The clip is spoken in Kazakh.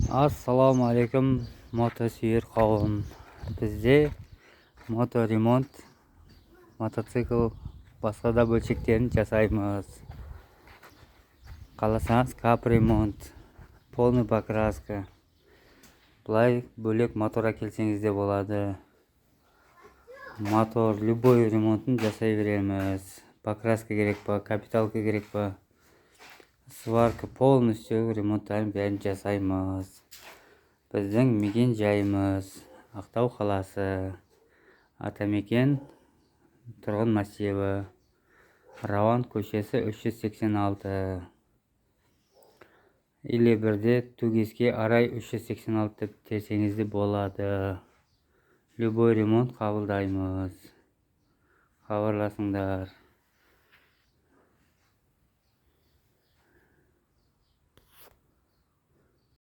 Ассаламу алейкум, мотосүйер қауым. Бізде моторемонт, мотоцикл, басқа да бөлшектерін жасаймыз. Қаласаңыз капремонт, полный покраска. Бұлай бөлек мотор әкелсеңіз де болады. Мотор, любой ремонтын жасай береміз. Покраска керек па, капиталка керек па, сварка, полностью ремонттарын бәрін жасаймыз. Біздің мекен жайымыз Ақтау қаласы, Атамекен тұрғын массиві, Рауан көшесі 386, или бірде Тугеске арай 386 деп терсеңіз де болады. Любой ремонт қабылдаймыз. Хабарласыңдар.